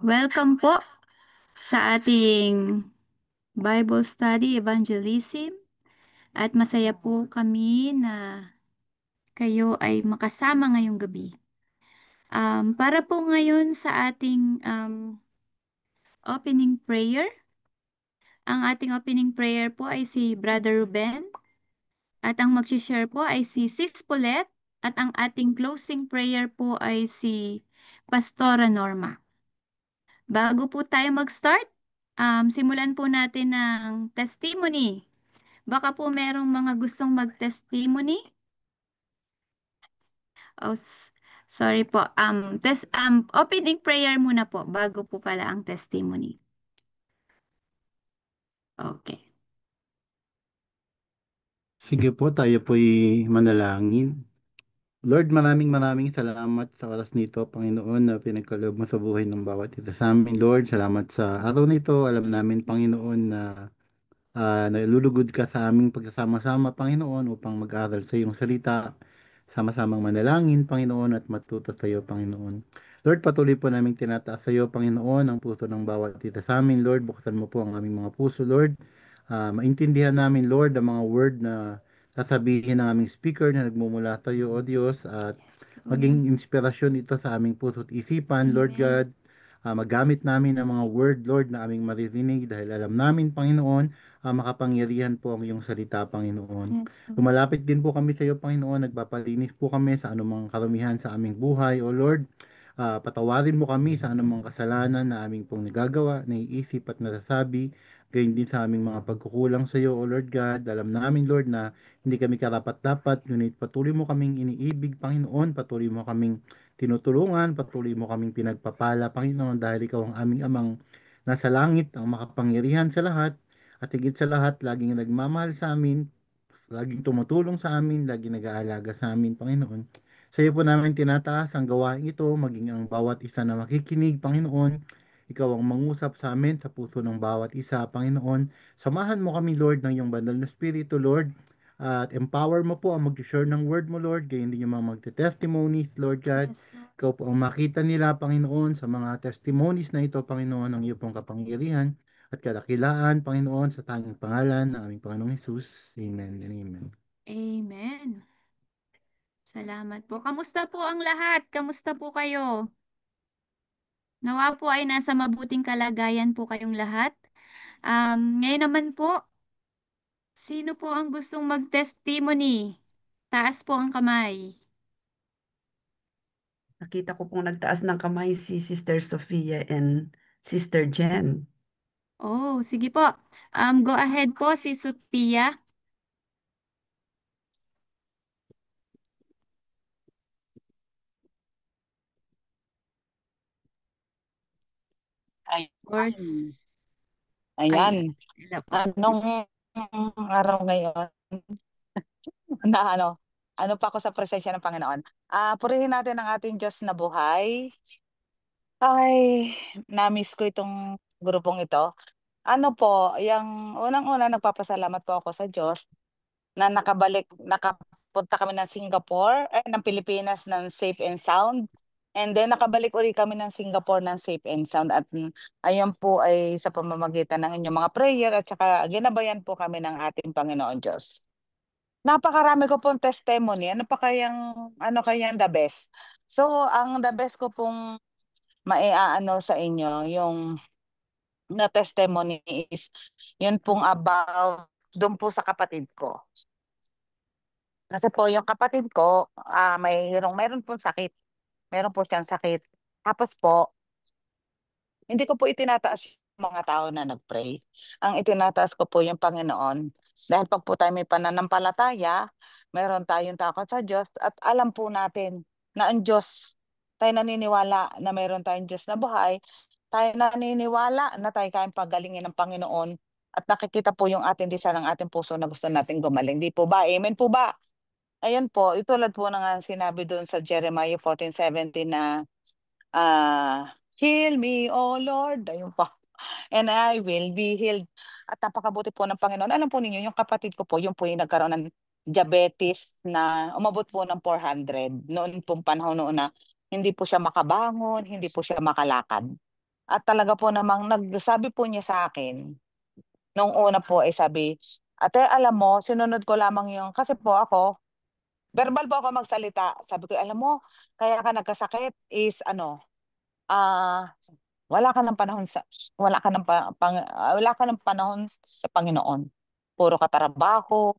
Welcome po sa ating Bible Study Evangelism at masaya po kami na kayo ay makasama ngayong gabi. Para po ngayon sa ating opening prayer, ang ating opening prayer po ay si Brother Ruben at ang mag-share po ay si Sis Paulette at ang ating closing prayer po ay si Pastora Norma. Bago po tayo mag-start, simulan po natin ng testimony. Baka po merong mga gustong mag-testimony. Oh, sorry po. Opening prayer muna po bago po pala ang testimony. Okay. Sige po, tayo po'y manalangin. Lord, maraming maraming salamat sa oras nito, Panginoon, na pinagkaloob mo sa buhay ng bawat isa sa amin. Lord, salamat sa araw nito. Alam namin, Panginoon, na nalulugod ka sa aming pagsasama-sama, Panginoon, upang mag-aral sa iyong salita, sama-samang manalangin, Panginoon, at matuto sa iyo, Panginoon. Lord, patuloy po naming tinataas sa iyo, Panginoon, ang puso ng bawat isa sa amin. Lord, buksan mo po ang aming mga puso, Lord. Maintindihan namin, Lord, ang mga word na sasabihin ng aming speaker na nagmumula sa iyo, O Diyos, at maging inspirasyon ito sa aming puso at isipan, Lord Amen. God. Magamit namin ang mga word, Lord, na aming maririnig dahil alam namin, Panginoon, makapangyarihan po ang iyong salita, Panginoon. Yes, Lord. Lumalapit din po kami sa iyo, Panginoon. Nagpapalinis po kami sa anumang karumihan sa aming buhay, O Lord. Patawarin mo kami sa anumang kasalanan na aming pong nagagawa, naiisip at nasasabi. Gayon din sa aming mga pagkukulang sa iyo, O Lord God. Alam namin, Lord, na hindi kami karapat-dapat, ngunit patuloy mo kaming iniibig, Panginoon. Patuloy mo kaming tinutulungan, patuloy mo kaming pinagpapala, Panginoon, dahil ikaw ang aming amang nasa langit, ang makapangyarihan sa lahat. At higit sa lahat, laging nagmamahal sa amin, laging tumutulong sa amin, laging nag-aalaga sa amin, Panginoon. Sa iyo po namin tinataas ang gawain ito, maging ang bawat isa na makikinig, Panginoon. Ikaw ang mangusap sa amin sa puso ng bawat isa, Panginoon. Samahan mo kami, Lord, ng iyong banal na Espiritu, Lord. At empower mo po ang mag-share ng word mo, Lord. Gayon din yung mga magte-testimonies, Lord God. Yes, Lord. Ikaw po ang makita nila, Panginoon, sa mga testimonies na ito, Panginoon, ng iyo pong kapangyarihan at kadakilaan, Panginoon, sa tanging pangalan ng aming Panginoong Hesus. Amen and amen. Amen. Salamat po. Kamusta po ang lahat? Kamusta po kayo? Nawa po ay nasa mabuting kalagayan po kayong lahat. Ngayon naman po, sino po ang gustong mag-testimony? Taas po ang kamay. Nakita ko pong nagtaas ng kamay si Sister Sofia and Sister Jen. Oh, sige po. Go ahead po si Sophia. Or, Ayan. ayan. Ayan. Sila po. Anong araw ngayon na ano pa ako sa presensya ng Panginoon. Purihin natin ang ating Diyos na buhay. Ay, na-miss ko itong grupong ito. Ano po, yung unang-una nagpapasalamat po ako sa Diyos na nakapunta kami ng Singapore, ng Pilipinas ng safe and sound. And then nakabalik uli kami ng Singapore ng safe and sound. At ayun po ay sa pamamagitan ng inyong mga prayer at saka ginabayan po kami ng ating Panginoon Diyos. Napakarami ko pong testimony. Ano kayang the best? So, ang the best ko pong maiaano sa inyo, yung na testimony is, yun pong about doon po sa kapatid ko. Kasi po yung kapatid ko, mayroon pong sakit. Meron po siyang sakit. Tapos po, hindi ko po itinataas yung mga tao na nag-pray. Ang itinataas ko po yung Panginoon. Dahil pag po tayo may pananampalataya, meron tayong takot sa Diyos at alam po natin na ang Diyos, tayo naniniwala na meron tayong Diyos na buhay, tayo naniniwala na tayo kayang pagalingin ng Panginoon at nakikita po yung ating desire ng ating puso na gusto natin gumaling. Di po ba? Amen po ba? Ayan po, itulad po ng sinabi doon sa Jeremiah 14:17 na heal me, O Lord. Ayun po. And I will be healed. At napakabuti po ng Panginoon. Alam po ninyo, yung kapatid ko po, yung po yung nagkaroon ng diabetes na umabot po ng 400. Noon pong panahon noon na hindi po siya makabangon, hindi po siya makalakad. At talaga po namang nagsabi po niya sa akin, nung una po ay sabi, ate, alam mo, sinunod ko lamang yung, kasi po ako, verbal po ako magsalita. Sabi ko, alam mo, kaya ka nagkasakit is ah, wala ka ng panahon sa, wala ka ng panahon sa Panginoon. Puro ka trabaho,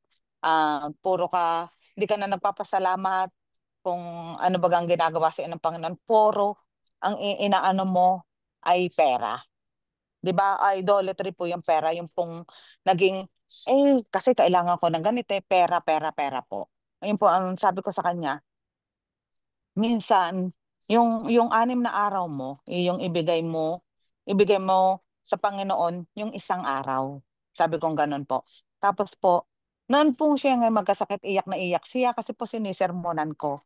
puro ka, hindi ka na nagpapasalamat kung ano bagang ginagawa sa ng Panginoon. Puro ang inaano mo ay pera. 'Di ba? Idolatry po yung pera, yung pong naging, kasi kailangan ko ng ganito, pera, pera, pera po. Ayun po ang sabi ko sa kanya, minsan, yung 6 na araw mo, yung ibigay mo sa Panginoon yung isang araw. Sabi kong gano'n po. Tapos po, noon po siya ngayon magkasakit, iyak na iyak siya kasi po sinisermonan ko.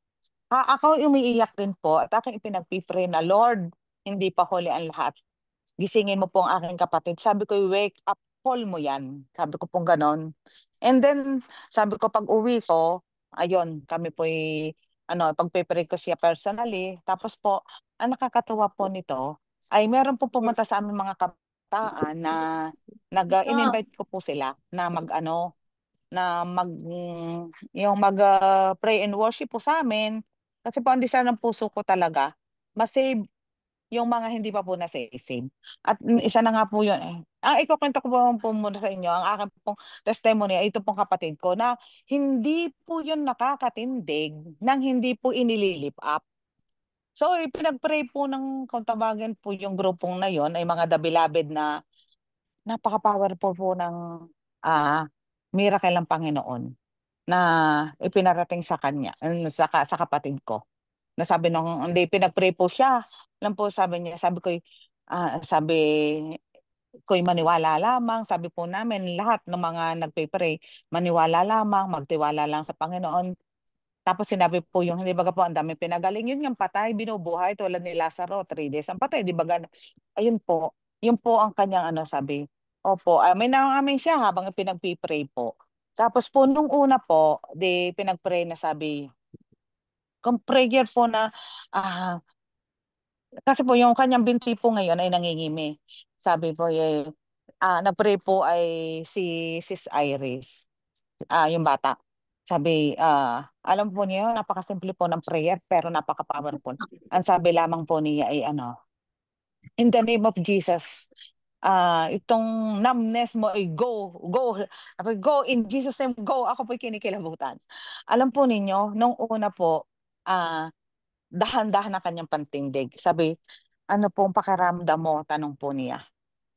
Ako umiiyak din po at aking ipinagpipray na, Lord, hindi pa huli ang lahat. Gisingin mo po ang aking kapatid. Sabi ko, wake up call mo yan. Sabi ko pong ganon. And then, sabi ko, pag uwi ko, ayun, kami po'y, pagpipray ko siya personally. Tapos po, ang nakakatuwa po nito, ay meron po pumunta sa aming mga kabataan na in-invite ko po sila na yung pray and worship po sa amin. Kasi po, ang desire ng puso ko talaga, masave yung mga hindi pa po na-save. At isa na nga po yun eh. Ikukwento ko po muna sa inyo, ang aking pong testimony ay ito pong kapatid ko na hindi po yun nakakatindig nang hindi po inililip up. So, pinag-pray po ng kauntabagan po yung grupong na yon ay mga the beloved na napaka-powerful po ng miracle ng Panginoon na ipinarating sa kanya, sa kapatid ko. Nasabi nung, hindi, pinag-pray po siya. Alam po, sabi niya, sabi ko'y maniwala lamang. Sabi po namin, lahat ng mga nagpe-pray, maniwala lamang, magtiwala lang sa Panginoon. Tapos sinabi po yung, hindi baga po, ang dami pinagaling. Yun yung patay, binubuhay, tulad ni Lazaro, 3 days ang patay, di ba gano'n? Ayun po, yun po ang kanyang sabi. Opo, may nangangamin siya habang pinagpipray po. Tapos po, nung una po, di pinagpray na sabi, kung prayer po na, kasi po yung kanyang binti po ngayon ay nangingimi. Sabi po, nag-pray po ay si Sis Iris, yung bata. Sabi, alam po niyo, napakasimple po ng prayer pero napaka-powerful. Ang sabi lamang po niya ay in the name of Jesus, itong numbness mo ay go, go. Sabi, go in Jesus name, go. Ako po'y kinikilabutan. Alam po ninyo, nung una po, dahan-dahan ang kanyang pantindig. Sabi, ano pong pakiramdam mo? Tanong po niya.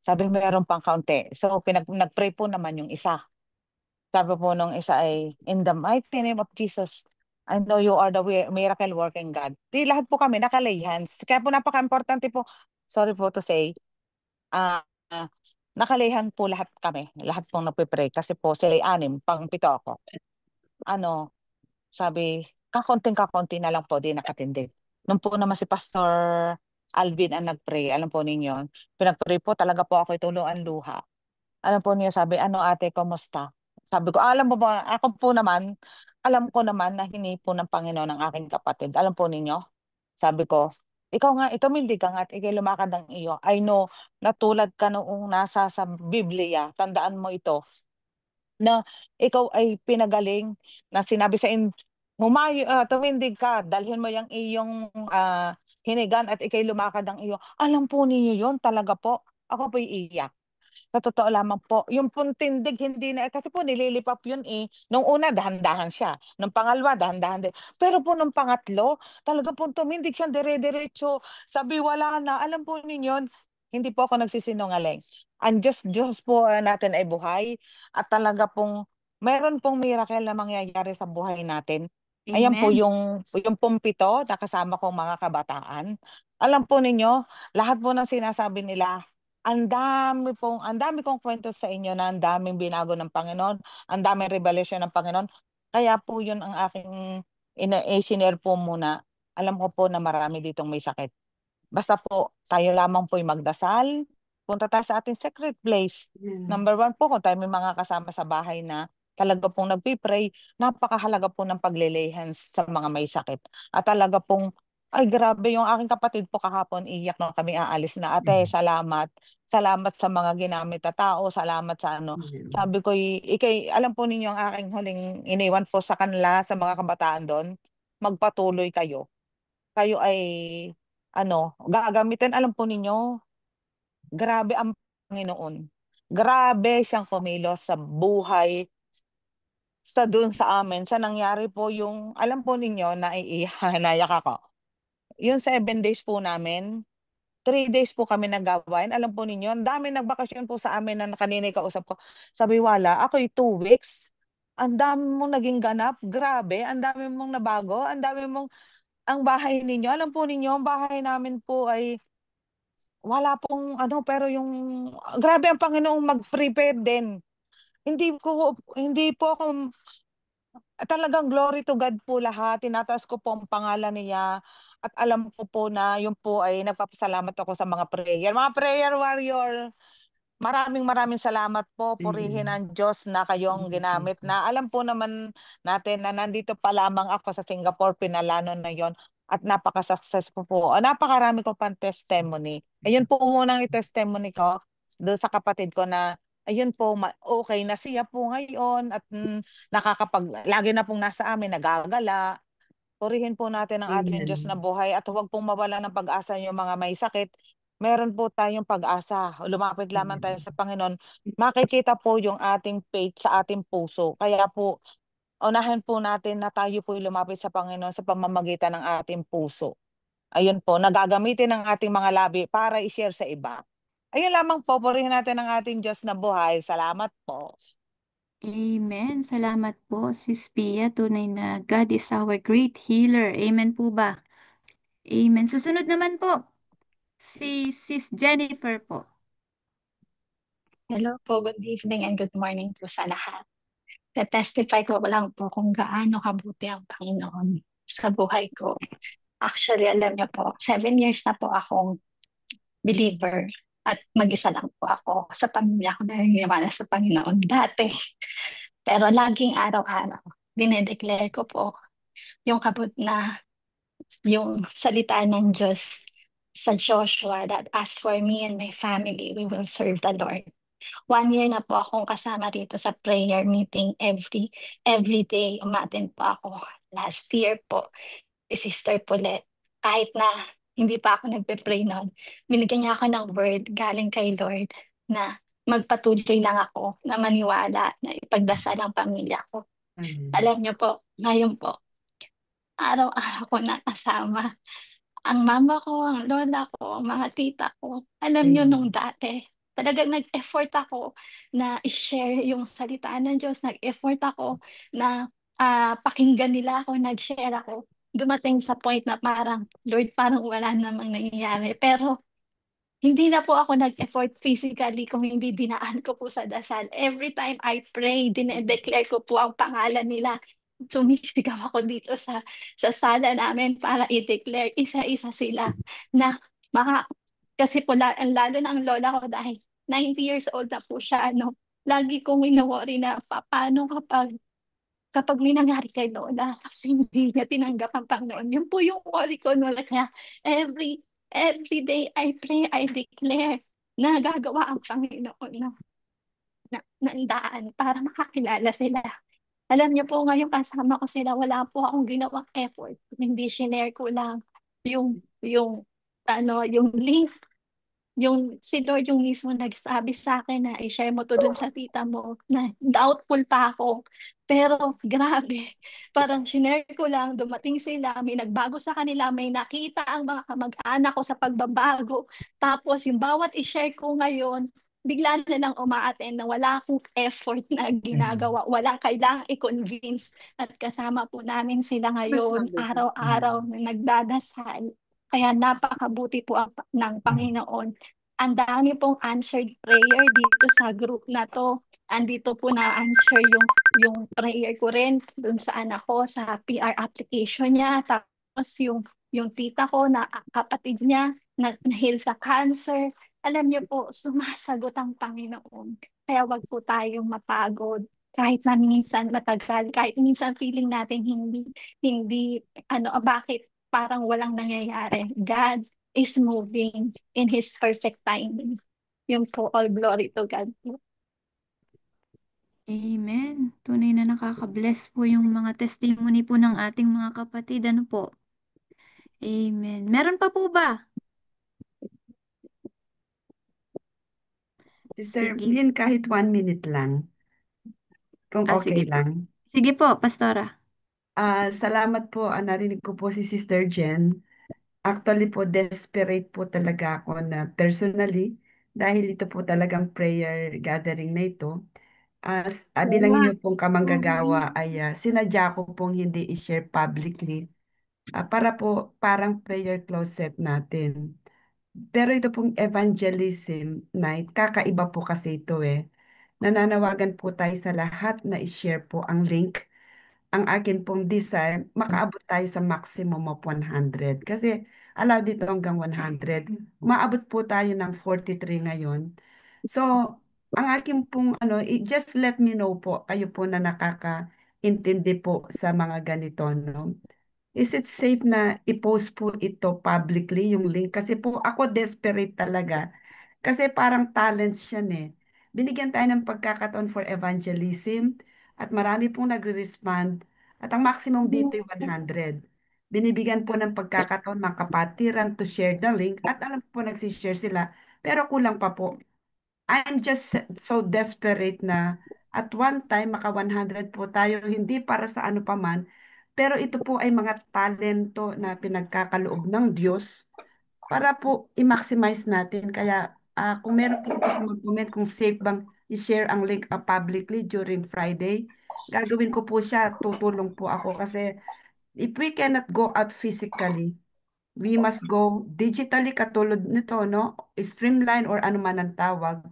Sabi, meron pang kaunti. So, nag-pray po naman yung isa. Sabi po nung isa ay, in the mighty name of Jesus, I know you are the miracle working God. Di lahat po kami nakalay hands. Kaya po napaka-importante po, sorry po to say, nakalayan po lahat kami. Lahat pong nagpe-pray. Kasi po sila 6, pang-7 ako. Sabi, kakonting-kakonti na lang po, di nakatindig. Nung po naman si Pastor Alvin ang nag-pray, alam po ninyo, pinag-pray po, talaga po ako itulungan luha. Alam po niya, sabi, ano ate, kumusta? Sabi ko, alam mo ba, ako po naman, alam ko naman na hiningi po ng Panginoon ng aking kapatid. Alam po ninyo, sabi ko, ikaw nga, tumindig ka nga at ikay lumakad ng iyo. I know, natulad ka noong nasa sa Biblia, tandaan mo ito, na ikaw ay pinagaling, na sinabi sa tumindig ka, dalhin mo yung iyong hinigan at ikay lumakad ng iyo. Alam po niyo yun, talaga po. Ako po iiyak. Sa totoo lamang po, yung puntindig hindi na, kasi po nililipap yun eh. Nung una, dahan-dahan siya. Nung pangalawa, dahan-dahan din. Pero po nung pangatlo, talaga po tumindig siya dire-diretso. Sabi, wala na. Alam po ninyo, hindi po ako nagsisinungaling. Ang Diyos po natin ay buhay. At talaga pong, meron pong miracle na mangyayari sa buhay natin. Ayan po Amen. yung pong 7 na kasama kong mga kabataan. Alam po ninyo, lahat po ng sinasabi nila, ang dami kong kwento sa inyo na ang daming binago ng Panginoon, ang daming revelation ng Panginoon. Kaya po yun ang aking i-share po muna. Alam ko po na marami ditong may sakit. Basta po, tayo lamang po'y magdasal. Punta tayo sa ating secret place. Number 1 po, kung tayo may mga kasama sa bahay na talaga pong nagpipray, napakahalaga po ng paglilay hands sa mga may sakit. At talaga pong Ay, grabe yung aking kapatid po kahapon, iyak nung kami aalis na, "Ate, salamat. Salamat sa mga ginamit na tao, salamat sa ano." Mm. Sabi ko, alam po ninyo ang aking huling iniwan po sa kanila, sa mga kabataan do'n, magpatuloy kayo. Kayo ay ano, gagamitin, alam po ninyo, grabe ang Panginoon. Grabe siyang kumilos sa buhay, do'n sa amin, sa nangyari po yung alam po ninyo, naiyak ako. Yung 7 days po namin, 3 days po kami nag-gawain. Alam po ninyo, ang daming nagbakasyon po sa amin na kanina kausap ko. Sabi, "Wala, ako'y 2 weeks. Ang dami mong naging ganap, grabe, ang dami mong nabago, ang dami mong ang bahay ninyo." Alam po ninyo, ang bahay namin po ay wala pong ano, pero yung grabe ang Panginoong mag-prepare din. Hindi po ako talagang glory to God po lahat, tinataas ko po ang pangalan niya at alam ko po na yun po ay nagpapasalamat ako sa mga prayer. Mga prayer warrior, maraming maraming salamat po. Purihin Amen. ang Diyos na kayo ang Thank you, ginamit Jesus. na alam po naman natin na nandito pa lamang ako sa Singapore, pinalano na yon at napaka-successful po. Napakarami ko pang testimony. Ayun po munang i-testimony ko doon sa kapatid ko na ayun po, okay na siya po ngayon at lagi na pong nasa amin, nagagala. Purihin po natin ang ating Diyos na Amen. buhay at huwag pong mawala ng pag-asa yung mga may sakit. Meron po tayong pag-asa. Lumapit lamang tayo Amen. sa Panginoon. Makikita po yung ating faith sa ating puso. Kaya po, unahin po natin na tayo po lumapit sa Panginoon sa pamamagitan ng ating puso. Ayun po, nagagamitin ng ating mga labi para i-share sa iba. Ayun lamang po, purihin natin ang ating Diyos na buhay. Salamat po. Amen. Salamat po, Sis Pia. Tunay na God is our great healer. Amen po ba? Amen. Susunod naman po, si Sis Jennifer po. Hello po, good evening and good morning po sa lahat. Testify ko lang po kung gaano kabuti ang Panginoon sa buhay ko. Actually, alam niyo po, 7 years na po akong believer at mag-isa lang po ako sa pamilya ko na naniniwala sa Panginoon dati. Pero laging araw-araw, dinedeclare ko po yung yung salita ng Diyos sa Joshua that as for me and my family, we will serve the Lord. 1 year na po akong kasama rito sa prayer meeting every day. Umattend po ako. Last year po, si Sister Paulette, kahit na hindi pa ako nagpe-pray noon, binigyan niya ako ng word galing kay Lord na magpatuloy lang ako na maniwala na ipagdasal ang pamilya ko. Amen. Alam niyo po, ngayon po, araw-araw ko nakasama ang mama ko, ang lola ko, ang mga tita ko. Alam niyo nung Amen. dati, talagang nag-effort ako na i-share yung salita ng Diyos. Nag-effort ako na pakinggan nila ako, nag-share ako. Dumating sa point na parang, Lord, parang wala namang nangyayari. Pero hindi na po ako nag-effort physically kung hindi dinaan ko po sa dasal. Every time I pray, dinedeclare ko po ang pangalan nila. Sumisigaw ako dito sa sala namin para i-declare isa-isa sila na maka, kasi po lalo na ang lola ko dahil 90 years old na po siya, ano, lagi kong wino-worry na paano kapag may nangyari kay Lola, kasi hindi niya tinanggap ang Panginoon. Yun po yung worry ko noon. Kaya every day I pray, I declare na gagawa ang Panginoon ng daan para makakilala sila. Alam niyo po, ngayon kasama ko sila, wala po akong ginawang effort. Hindi shinare ko lang yung link, yung si Lord yung mismo nagsabi sa akin na i-share mo to dun sa tita mo, na doubtful pa ako. Pero grabe, parang shinare ko lang, dumating sila, may nagbago sa kanila, may nakita ang mga kamag-anak ko sa pagbabago. Tapos yung bawat i-share ko ngayon, bigla na lang umaattend na wala akong effort na ginagawa. Walang kailangang i-convince. At kasama po namin sila ngayon, araw-araw Amen. na nagdadasal. Kaya napakabuti po ng Panginoon. Ang dami pong answered prayer dito sa group na to. Andito po na-answer yung prayer ko rin dun sa anak ko sa PR application niya. Tapos yung tita ko na kapatid niya na-heal sa cancer. Alam niyo po, sumasagot ang Panginoon. Kaya wag po tayong mapagod. Kahit na minsan matagal, kahit minsan feeling natin hindi, bakit parang walang nangyayari. God is moving in His perfect timing. Yun po, all glory to God po. Amen. Tunay na nakaka-bless po yung mga testimony po ng ating mga kapatid. Ano po? Amen. Meron pa po ba? Sister Sige. Min, kahit 1 minute lang, kung okay Sige po. lang. Sige po, Pastora. Salamat po. Narinig ko po si Sister Jen. Actually po, desperate po talaga ako na personally, dahil ito po talagang prayer gathering na ito. Bilang inyo pong kamanggagawa ay sinadya ko pong hindi i-share publicly para po parang prayer closet natin. Pero ito pong evangelism night, kakaiba po kasi ito eh. Nananawagan po tayo sa lahat na i-share po ang link. Ang akin pong desire, makaabot tayo sa maximum of 100. Kasi allowed dito hanggang 100. Maabot po tayo ng 43 ngayon. So, ang akin pong just let me know po, kayo po na nakakaintindi po sa mga ganito, no? Is it safe na i-post po ito publicly, yung link? Kasi po ako desperate talaga. Kasi parang talents yan eh. Binigyan tayo ng pagkakataon for evangelism at marami pong nagre-respond at ang maximum dito ay 100. Binibigyan po ng pagkakataon mga kapatiran to share the link at alam po nagsishare sila pero kulang pa po. I'm just so desperate na at one time maka 100 po tayo hindi para sa ano pa man pero ito po ay mga talento na pinagkakaloob ng Diyos para po i-maximize natin. Kaya kung meron po gusto mag-comment kung safe bang i-share ang link publicly during Friday, gagawin ko po siya. Tutulong po ako kasi if we cannot go out physically, we must go digitally katulad nito, no? Streamline or ano man ang tawag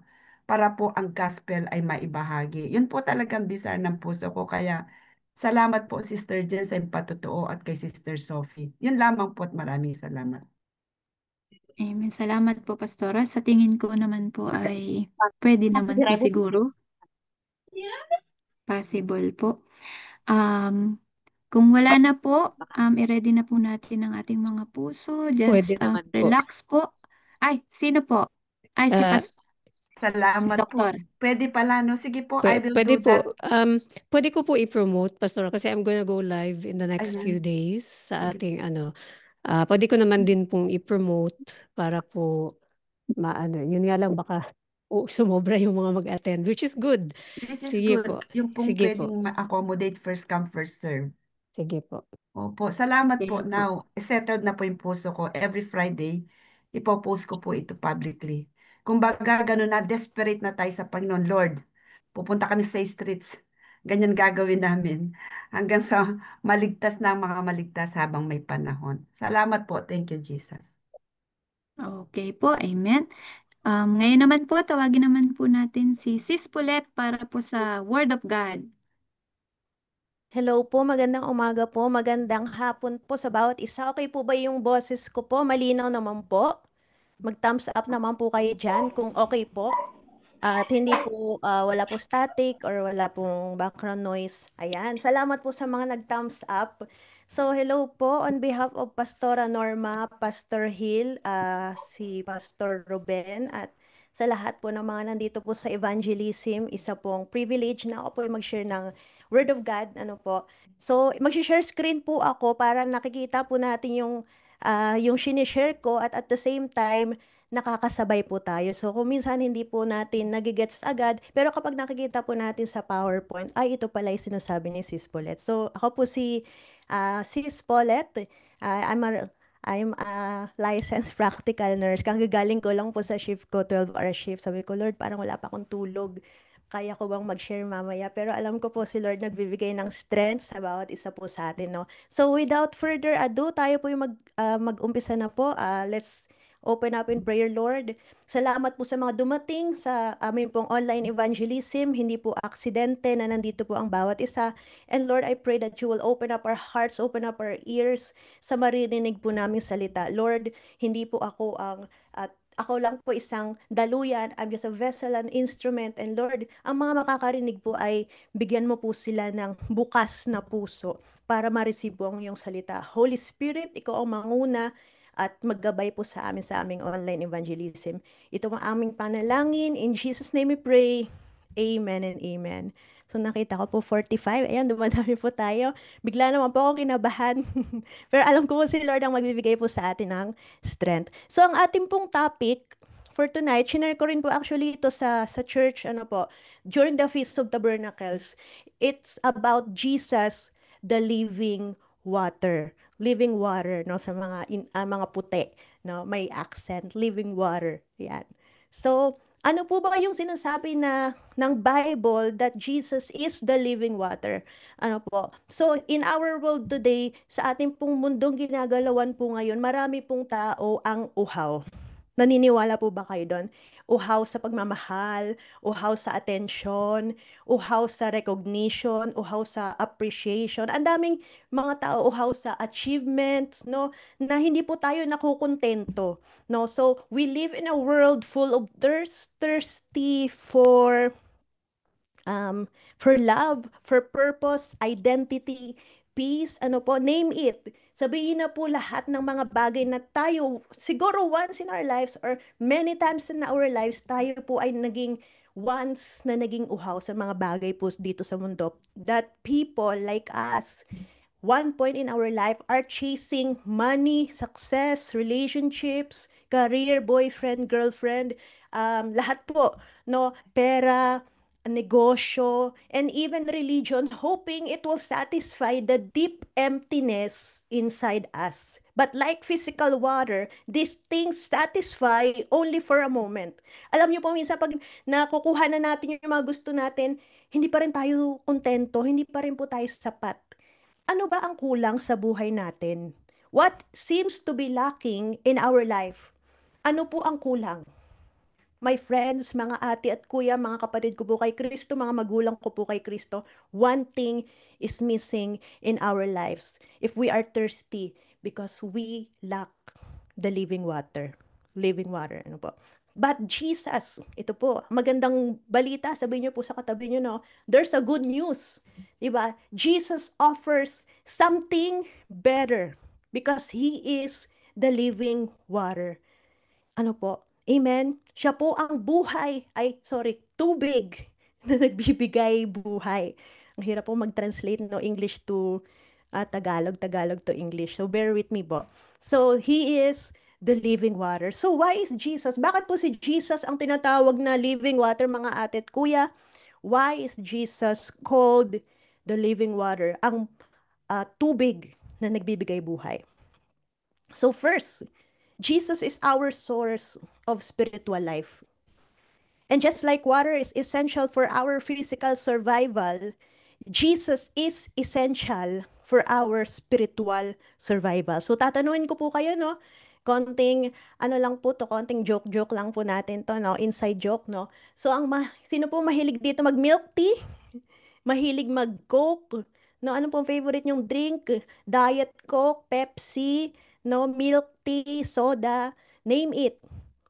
para po ang gospel ay maibahagi. Yun po talagang desire ng puso ko. Kaya salamat po Sister Jen sa patotoo at kay Sister Sophie. Yun lamang po at maraming salamat. Amen. Salamat po, Pastora. Sa tingin ko naman po ay pwede naman po siguro. Possible po. Kung wala na po, i-ready na po natin ang ating mga puso. Pwede Just naman po. relax po. Ay, sino po? Ay, si Ah, Si Salamat po. Doktor. Pwede pala, no? Sige po, I will Pwede do that. po. Pwede ko po i-promote, Pastor, kasi I'm gonna go live in the next few Ayan. days sa Sige. ating pwede ko naman din pong i-promote para po yun nga lang baka sumobra yung mga mag-attend, which is good. This is Sige good. po. Yung pong Sige po. pwedeng ma-accommodate first come, first serve. Sige po. Opo, salamat po. Okay. Now, settled na po yung puso ko. Every Friday, ipopost ko po ito publicly. Kumbaga, ganun na, desperate na tayo sa Panginoon. Lord, pupunta kami sa streets. Ganyan gagawin namin. Hanggang sa maligtas na ang mga maligtas habang may panahon. Salamat po. Thank you, Jesus. Okay po, amen. Ngayon naman po, tawagin naman po natin si Sis Paulette para po sa Word of God. Hello po, magandang umaga po, magandang hapon po sa bawat isa. Okay po ba yung boses ko po? Malinaw naman po. Mag-thumbs up naman po kayo dyan kung okay po. At hindi po, wala po static or wala pong background noise. Ayan, salamat po sa mga nag-thumbs up. So, hello po on behalf of Pastora Norma, Pastor Hill, si Pastor Ruben, at sa lahat po ng mga nandito po sa evangelism, isa pong privilege na ako po mag-share ng Word of God, ano po. So, mag-share screen po ako para nakikita po natin yung sinishare ko at the same time, nakakasabay po tayo. So, kung minsan hindi po natin nagigets agad, pero kapag nakikita po natin sa PowerPoint, ay ito pala yung sinasabi ni Sis Paulette. So, ako po si Sis Paulette. I'm a licensed practical nurse. Kagagaling ko lang po sa shift ko, 12-hour shift. Sabi ko, Lord, parang wala pa akong tulog. Kaya ko bang mag-share mamaya? Pero alam ko po si Lord nagbibigay ng strength sa bawat isa po sa atin, no? So without further ado, tayo po yung mag-umpisa na po. Let's open up in prayer, Lord. Salamat po sa mga dumating sa amin pong online evangelism. Hindi po aksidente na nandito po ang bawat isa. And Lord, I pray that you will open up our hearts, open up our ears sa maririnig po naming salita. Lord, hindi po ako ako lang po isang daluyan. I'm just a vessel, an instrument. And Lord, ang mga makakarinig po ay bigyan mo po sila ng bukas na puso para ma-receive po ang iyong salita. Holy Spirit, ikaw ang manguna at maggabay po sa aming online evangelism. Ito ang aming panalangin. In Jesus' name we pray. Amen and amen. So nakita ko po 45. Ayan, dumadami po tayo. Bigla naman po akong kinabahan. Pero alam ko po si Lord ang magbibigay po sa atin ng strength. So ang ating pong topic for tonight, shinare ko rin po actually ito sa church, during the Feast of Tabernacles. It's about Jesus, the living water. Living water, no, sa mga puti, no, may accent, living water. Yan. So, ano po ba yung sinasabi ng Bible that Jesus is the living water? Ano po? So, in our world today, sa ating pong mundong ginagalawan po ngayon, marami pong tao ang uhaw. Naniniwala po ba kayo doon? Uhaw sa pagmamahal, uhaw sa attention, uhaw sa recognition, uhaw sa appreciation. Ang daming mga tao uhaw sa achievements, no, na hindi po tayo nakukontento, no. So we live in a world full of thirsty for love, for purpose, identity, peace, name it. Sabihin na po lahat ng mga bagay na tayo, siguro once in our lives or many times in our lives, tayo po ay naging uhaw sa mga bagay po dito sa mundo. That people like us, one point in our life, are chasing money, success, relationships, career, boyfriend, girlfriend, lahat po, no, pera, negosyo, and even religion, hoping it will satisfy the deep emptiness inside us. But like physical water, these things satisfy only for a moment. Alam niyo po, minsan pag nakukuha na natin yung mga gusto natin, hindi pa rin tayo kontento, hindi pa rin po tayo sapat. Ano ba ang kulang sa buhay natin? What seems to be lacking in our life? Ano po ang kulang? My friends, mga ate at kuya, mga kapatid ko po kay Kristo, mga magulang ko po kay Kristo, one thing is missing in our lives. If we are thirsty, because we lack the living water. Living water, ano po. But Jesus, ito po, magandang balita, sabihin niyo po sa katabi niyo, no? There's a good news. Diba? Jesus offers something better because He is the living water. Ano po? Amen? Siya po ang tubig na nagbibigay buhay. Ang hirap po mag-translate no English to Tagalog, Tagalog to English. So bear with me po. So He is the living water. So why is Jesus? Bakit po si Jesus ang tinatawag na living water, mga ate at kuya? Why is Jesus called the living water? Ang tubig na nagbibigay buhay. So first, Jesus is our source of spiritual life. And just like water is essential for our physical survival, Jesus is essential for our spiritual survival. So tatanungin ko po kayo, no? Konting konting joke lang po natin to, no? Inside joke, no? So sino po mahilig dito mag-milk tea? Mahilig mag-Coke? No, ano pong favorite nyong drink? Diet Coke, Pepsi, no, milk tea, soda, name it.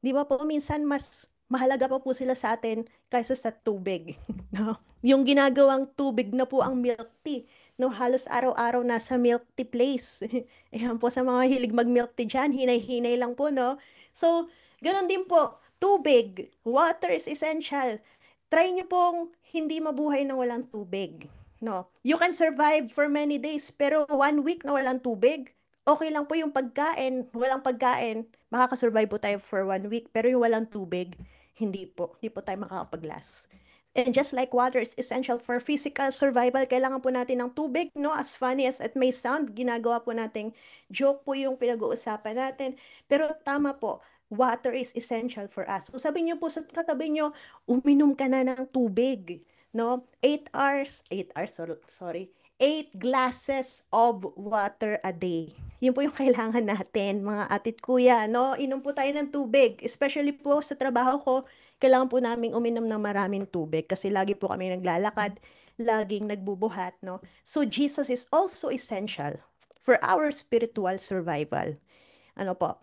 Di ba po, minsan mas mahalaga pa po sila sa atin kaysa sa tubig. No? Yung ginagawang tubig na po ang milk tea. No, halos araw-araw nasa milk tea place. Ayan po sa mga hilig mag-milk tea dyan, hinay-hinay lang po, no? So, ganun din po, tubig, water is essential. Try nyo pong hindi mabuhay na walang tubig. No, you can survive for many days, pero 1 week na walang tubig, okay lang po yung pagkain. Walang pagkain, makakasurvive po tayo for 1 week, pero yung walang tubig, hindi po tayo makakapag-last. And just like water is essential for physical survival, kailangan po natin ng tubig, no? As funny as it may sound, ginagawa po nating joke po yung pinag-uusapan natin. Pero tama po, water is essential for us. So sabi niyo po sa katabi niyo, uminom ka na ng tubig, no? 8 glasses of water a day. Yun po yung kailangan natin, mga atit kuya, no? Inom po tayo ng tubig. Especially po sa trabaho ko, kailangan po naming uminom ng maraming tubig kasi lagi po kami naglalakad, laging nagbubuhat, no? So Jesus is also essential for our spiritual survival. Ano po?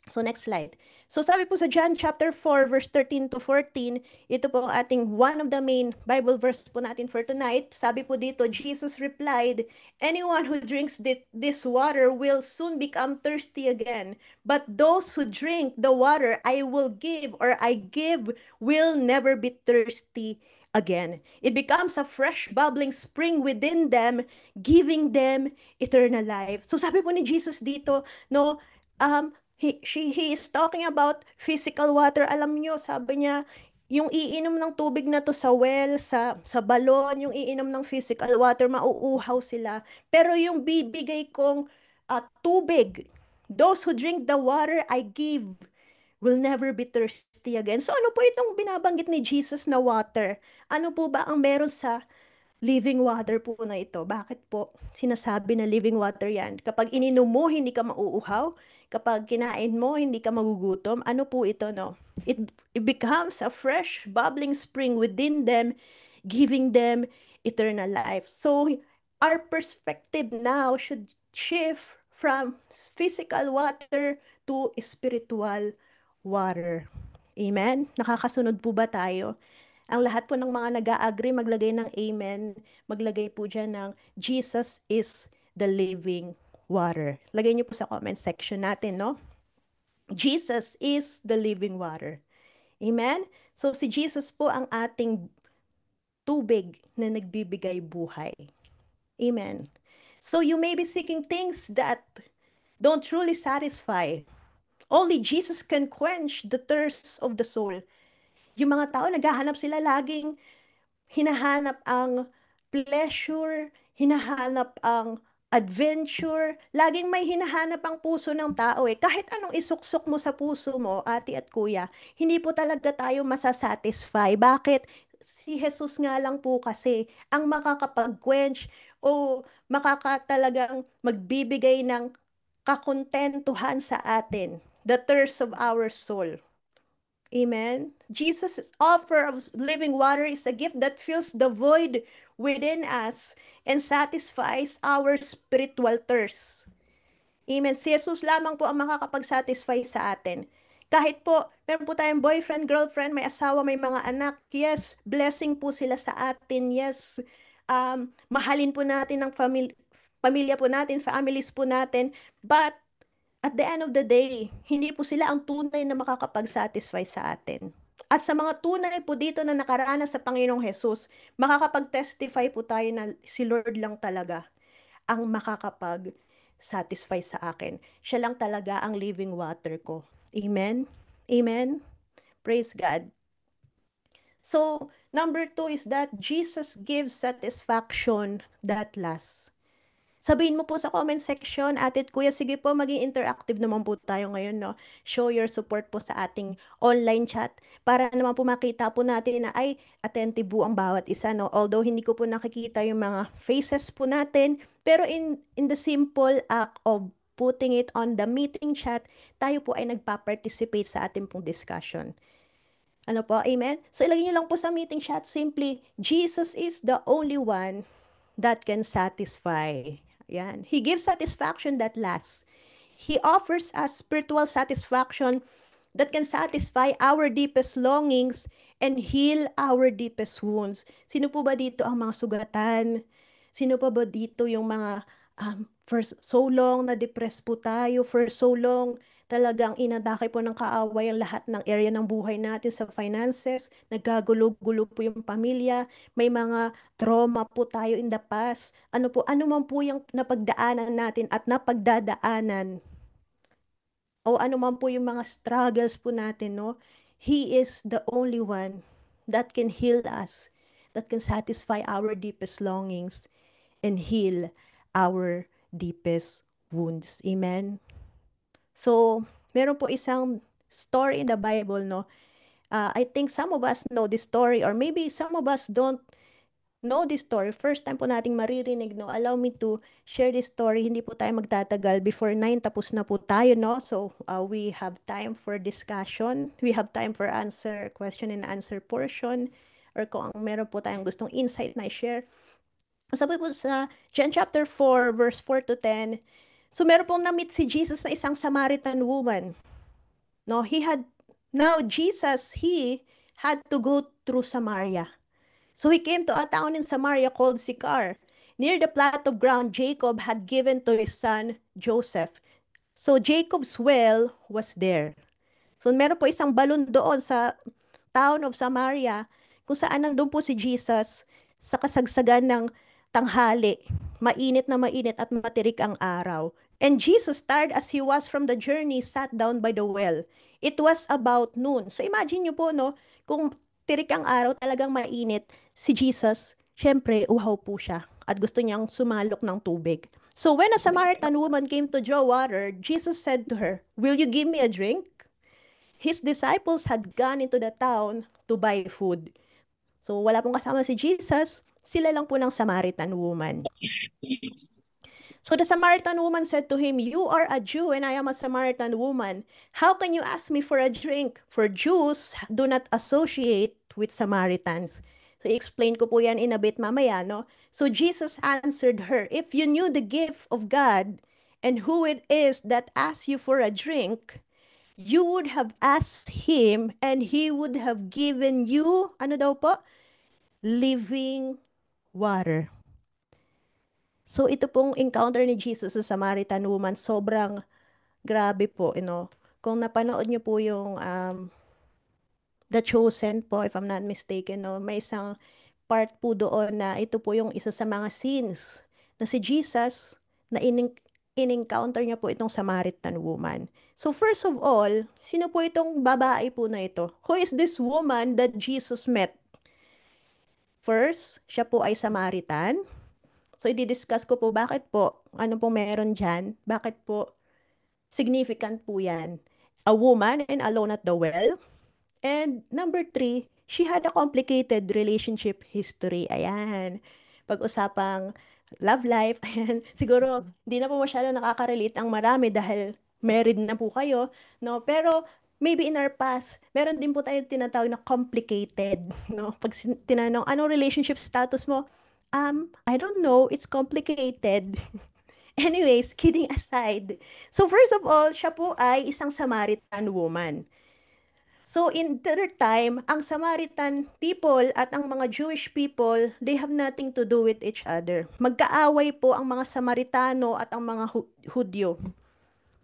So next slide. So sabi po sa John chapter 4 verse 13 to 14, ito po ang ating one of the main Bible verse po natin for tonight. Sabi po dito, Jesus replied, "Anyone who drinks this water will soon become thirsty again. But those who drink the water I give will never be thirsty again. It becomes a fresh bubbling spring within them, giving them eternal life." So sabi po ni Jesus dito, no, he is talking about physical water. Alam nyo, sabi niya, yung iinom ng tubig na to sa well, sa balon, yung iinom ng physical water, mauuhaw sila. Pero yung bibigay kong tubig, those who drink the water I give will never be thirsty again. So ano po itong binabanggit ni Jesus na water? Ano po ba ang meron sa living water po na ito? Bakit po sinasabi na living water yan? Kapag ininom mo, hindi ka mauuhaw. Kapag kinain mo, hindi ka magugutom. Ano po ito, no? It becomes a fresh, bubbling spring within them, giving them eternal life. So, our perspective now should shift from physical water to spiritual water. Amen? Nakakasunod po ba tayo? Ang lahat po ng mga nag-a-agree, maglagay ng amen. Maglagay po dyan ng Jesus is the living water. Lagay niyo po sa comment section natin, no? Jesus is the living water. Amen? So si Jesus po ang ating tubig na nagbibigay buhay. Amen. So you may be seeking things that don't truly satisfy. Only Jesus can quench the thirst of the soul. Yung mga tao, naghahanap sila laging, hinahanap ang pleasure, hinahanap ang adventure, laging may hinahanap ang puso ng tao eh. Kahit anong isuksok mo sa puso mo, ate at kuya, hindi po talaga tayo masasatisfy. Bakit? Si Jesus nga lang po kasi ang makakapag-quench o makakatalagang magbibigay ng kakontentuhan sa atin. The thirst of our soul. Amen. Jesus' offer of living water is a gift that fills the void within us and satisfies our spiritual thirst. Amen. Si Jesus lamang po ang makakapag-satisfy sa atin. Kahit po, meron po tayong boyfriend, girlfriend, may asawa, may mga anak. Yes, blessing po sila sa atin. Yes, mahalin po natin ang pamilya po natin, families po natin. But at the end of the day, hindi po sila ang tunay na makakapag-satisfy sa atin. At sa mga tunay po dito na nakaranas sa Panginoong Jesus, makakapag-testify po tayo na si Lord lang talaga ang makakapag-satisfy sa akin. Siya lang talaga ang living water ko. Amen? Amen? Praise God. So, number 2 is that Jesus gives satisfaction that lasts. Sabihin mo po sa comment section, ate at kuya, sige po, maging interactive naman po tayo ngayon, no? Show your support po sa ating online chat para naman po makita po natin na ay attentive po ang bawat isa, no? Although hindi ko po nakikita yung mga faces po natin, pero in the simple act of putting it on the meeting chat, tayo po ay nagpa-participate sa ating pong discussion. Ano po? Amen? So ilagay niyo lang po sa meeting chat simply, Jesus is the only one that can satisfy. Yan. He gives satisfaction that lasts. He offers us spiritual satisfaction that can satisfy our deepest longings and heal our deepest wounds. Sino po ba dito ang mga sugatan? Sino pa ba dito yung mga for so long na-depressed po tayo, for so long talagang inatake po ng kaaway ang lahat ng area ng buhay natin sa finances, nagkagulo-gulo po yung pamilya, may mga trauma po tayo in the past. Ano man po yung napagdaanan natin at napagdadaanan. O ano man po yung mga struggles po natin, no? He is the only one that can heal us, that can satisfy our deepest longings and heal our deepest wounds. Amen? So, meron po isang story in the Bible, no? I think some of us know this story or maybe some of us don't know this story. First time po nating maririnig, no? Allow me to share this story. Hindi po tayo magtatagal. Before 9, tapos na po tayo, no? So, we have time for discussion. We have time for question and answer portion. Or kung meron po tayong gustong insight na i-share. Sabi po sa John chapter 4, verse 4 to 10, so meron pong na-meet si Jesus na isang Samaritan woman. No, Jesus, he had to go through Samaria. So he came to a town in Samaria called Sychar. Near the plot of ground Jacob had given to his son Joseph. So Jacob's well was there. So meron po isang balon doon sa town of Samaria kung saan nandun po si Jesus sa kasagsagan ng tanghali. Mainit na mainit at matirik ang araw. And Jesus, tired as he was from the journey, sat down by the well. It was about noon. So imagine nyo po, no, kung tirik ang araw, talagang mainit, si Jesus, syempre, uhaw po siya at gusto niyang sumalok ng tubig. So when a Samaritan woman came to draw water, Jesus said to her, "Will you give me a drink?" His disciples had gone into the town to buy food. So wala pong kasama si Jesus, sila lang po ng Samaritan woman. So the Samaritan woman said to him, "You are a Jew and I am a Samaritan woman. How can you ask me for a drink? For Jews do not associate with Samaritans." So i-explain ko po yan in a bit mamaya, no? So Jesus answered her, "If you knew the gift of God and who it is that asks you for a drink, you would have asked him and he would have given you," ano daw po? "Living water." So ito pong encounter ni Jesus sa Samaritan woman, sobrang grabe po, Kung napanood niyo po yung The Chosen po, if I'm not mistaken, no, may isang part po doon na ito po yung isa sa mga scenes na si Jesus na in-encounter niya po itong Samaritan woman. So first of all, sino po itong babae po na ito? Who is this woman that Jesus met? First, siya po ay Samaritan. So, i-discuss ko po bakit po, ano po meron dyan, bakit po significant po yan. A woman and alone at the well. And number 3, she had a complicated relationship history. Ayan. Pag-usapang love life, ayan. Siguro, hindi na po masyado nakaka-relate ang marami dahil married na po kayo, no? Pero, maybe in our past, meron din po tayong tinatawag na complicated, no? Pag tinanong, anong relationship status mo? I don't know, it's complicated. Anyways, kidding aside. So first of all, siya po ay isang Samaritan woman. So in their time, ang Samaritan people at ang mga Jewish people, they have nothing to do with each other. Magkaaway po ang mga Samaritano at ang mga Hudyo.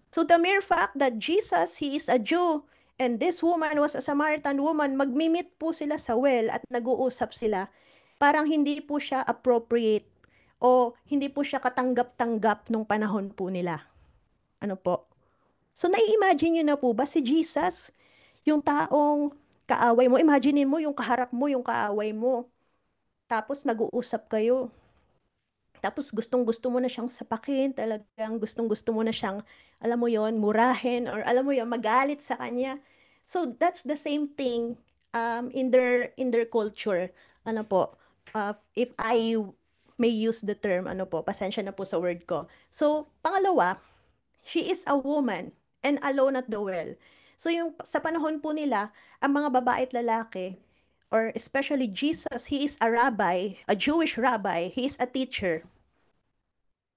So the mere fact that Jesus, he is a Jew, and this woman was a Samaritan woman, magmimit po sila sa well at nag-uusap sila. Parang hindi po siya appropriate o hindi po siya katanggap-tanggap nung panahon po nila. Ano po? So, nai-imagine nyo na po ba si Jesus, yung taong kaaway mo, imagine mo yung kaharap mo, yung kaaway mo. Tapos nag-uusap kayo. Tapos gustong-gusto mo na siyang sapakin, talagang gustong-gusto mo na siyang, alam mo yon, murahin, or alam mo yon, magalit sa kanya. So, that's the same thing in their culture. Ano po? If I may use the term, pasensya na po sa word ko. So, pangalawa, she is a woman and alone at the well. So, sa panahon po nila, ang mga babae at lalaki, or especially Jesus, he is a rabbi, a Jewish rabbi, he is a teacher.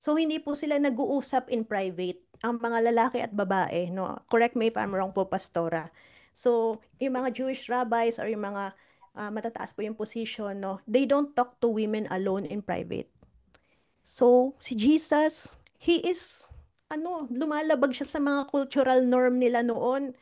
So, hindi po sila nag-uusap in private, ang mga lalaki at babae, no? Correct me if I'm wrong po, Pastora. So, yung mga Jewish rabbis or yung mga matataas po yung position, no? They don't talk to women alone in private. So, si Jesus, he is, lumalabag siya sa mga cultural norm nila noon.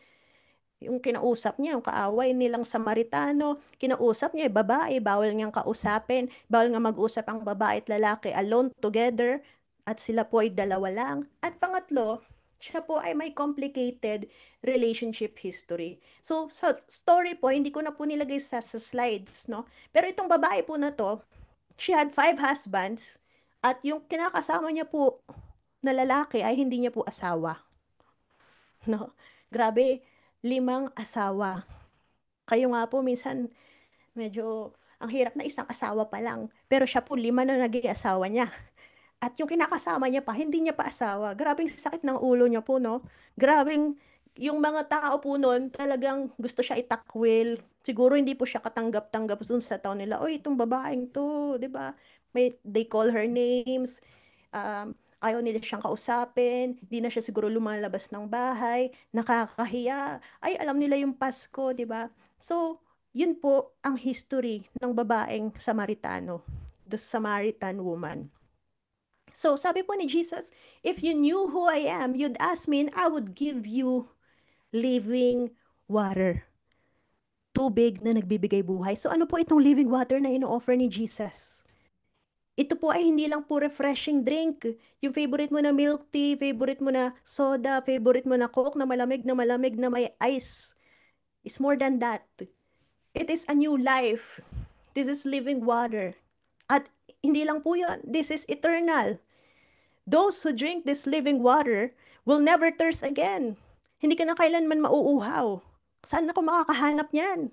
Yung kinausap niya, yung kaaway nilang Samaritano, kinausap niya, babae, bawal niyang kausapin, bawal nga mag-usap ang babae at lalaki alone together, at sila po ay dalawa lang. At pangatlo, siya po ay may complicated relationship history. So, sa story po, hindi ko na po nilagay sa slides, no? Pero itong babae po na to, she had 5 husbands, at yung kinakasama niya po na lalaki ay hindi niya po asawa. No? Grabe, 5 asawa. Kayo nga po, minsan, medyo, ang hirap na isang asawa pa lang. Pero siya po, 5 na naging asawa niya. At yung kinakasama niya pa, hindi niya pa asawa. Grabing sakit ng ulo niya po, no? Grabing, yung mga tao po noon, talagang gusto siya itakwil. Siguro hindi po siya katanggap-tanggap dun sa tao nila. Oy, itong babaeng to, di ba? They call her names. ayaw nila siyang kausapin, di na siya siguro lumalabas ng bahay, nakakahiya, ay alam nila yung Pasko, di ba? So, yun po ang history ng babaeng Samaritano, the Samaritan woman. So, sabi po ni Jesus, if you knew who I am, you'd ask me and I would give you living water. Tubig na nagbibigay buhay. So, ano po itong living water na ino-offer ni Jesus? Ito po ay hindi lang po refreshing drink. Yung favorite mo na milk tea, favorite mo na soda, favorite mo na Coke na malamig na may ice. It's more than that. It is a new life. This is living water. At hindi lang po yun. This is eternal. Those who drink this living water will never thirst again. Hindi ka na kailanman mauuhaw. Saan ako makakahanap niyan?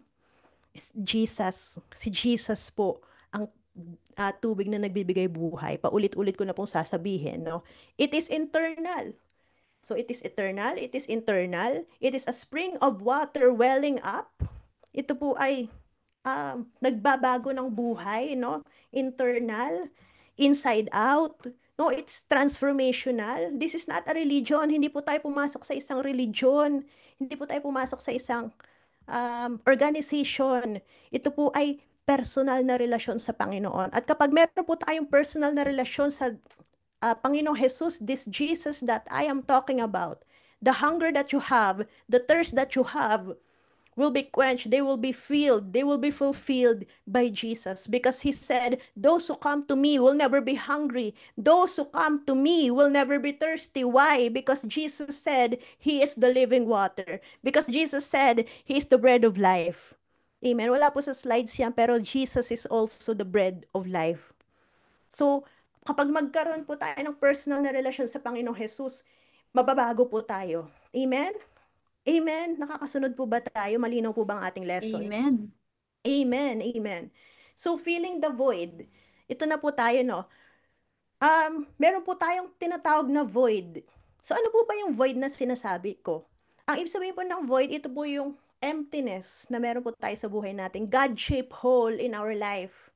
Jesus. Si Jesus po ang tubig na nagbibigay buhay. Paulit-ulit ko na pong sasabihin, no? It is internal. So it is eternal, it is internal, it is a spring of water welling up. Ito po ay nagbabago ng buhay, no? Internal, inside out. No, it's transformational. This is not a religion. Hindi po tayo pumasok sa isang religion. Hindi po tayo pumasok sa isang organization. Ito po ay personal na relasyon sa Panginoon. At kapag meron po tayong personal na relasyon sa Panginoong Jesus, this Jesus that I am talking about, the hunger that you have, the thirst that you have, will be quenched, they will be filled, they will be fulfilled by Jesus. Because He said, those who come to me will never be hungry. Those who come to me will never be thirsty. Why? Because Jesus said, He is the living water. Because Jesus said, He is the bread of life. Amen. Wala po sa slides yan, pero Jesus is also the bread of life. So, kapag magkaroon po tayo ng personal na relasyon sa Panginoong Jesus, mababago po tayo. Amen? Amen. Nakakasunod po ba tayo? Malinaw po ba ang ating lesson? Amen. Amen. Amen. So, feeling the void. Ito na po tayo, no? Meron po tayong tinatawag na void. So, ano po ba yung void na sinasabi ko? Ang ibig sabihin po ng void, ito po yung emptiness na meron po tayo sa buhay natin. God-shaped hole in our life.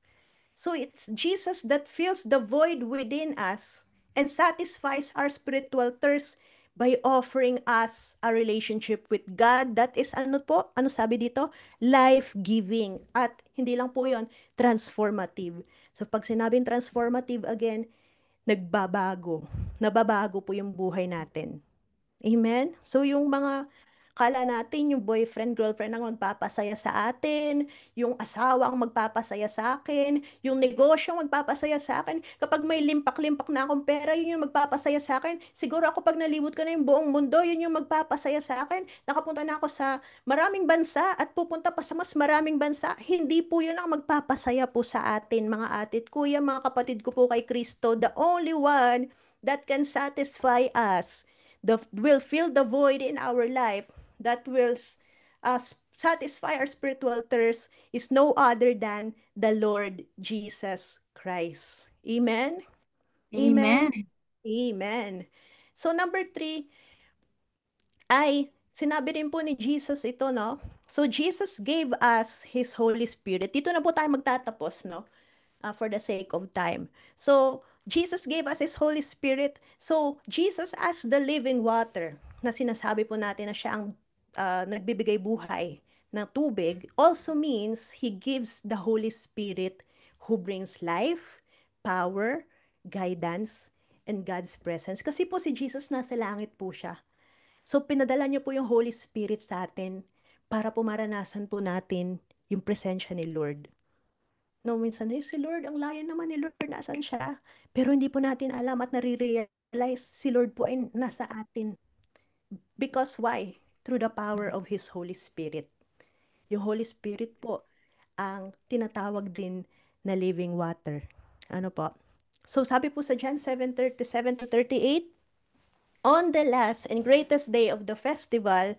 So, it's Jesus that fills the void within us and satisfies our spiritual thirst by offering us a relationship with God that is ano po? Ano sabi dito? Life-giving. At hindi lang po yon, transformative. So pag sinabing transformative again, nagbabago. Nababago po yung buhay natin. Amen? So yung mga kala natin yung boyfriend, girlfriend ang magpapasaya sa atin, yung asawa ang magpapasaya sa akin, yung negosyo ang magpapasaya sa akin. Kapag may limpak-limpak na akong pera, yun yung magpapasaya sa akin. Siguro ako pag nalibot ko na yung buong mundo, yun yung magpapasaya sa akin. Nakapunta na ako sa maraming bansa at pupunta pa sa mas maraming bansa. Hindi po yun ang magpapasaya po sa atin, mga atit, kuya, mga kapatid ko po kay Kristo. The only one that can satisfy us, will fill the void in our life, that will satisfy our spiritual thirst is no other than the Lord Jesus Christ. Amen? Amen? Amen. Amen. So number 3, ay sinabi rin po ni Jesus ito, no? So Jesus gave us His Holy Spirit. Dito na po tayo magtatapos, no? For the sake of time. So, Jesus gave us His Holy Spirit. So, Jesus as the living water, na sinasabi po natin na siya ang nagbibigay buhay ng tubig, also means He gives the Holy Spirit who brings life, power, guidance, and God's presence. Kasi po si Jesus nasa langit po siya. So, pinadala niyo po yung Holy Spirit sa atin para po maranasan po natin yung presensya ni Lord. No, minsan, si Lord, ang layo naman ni Lord, nasan siya? Pero hindi po natin alam at nare-realize si Lord po ay nasa atin. Because why? Through the power of His Holy Spirit. Yung Holy Spirit po ang tinatawag din na living water. Ano po? So sabi po sa John 7:37-38, on the last and greatest day of the festival,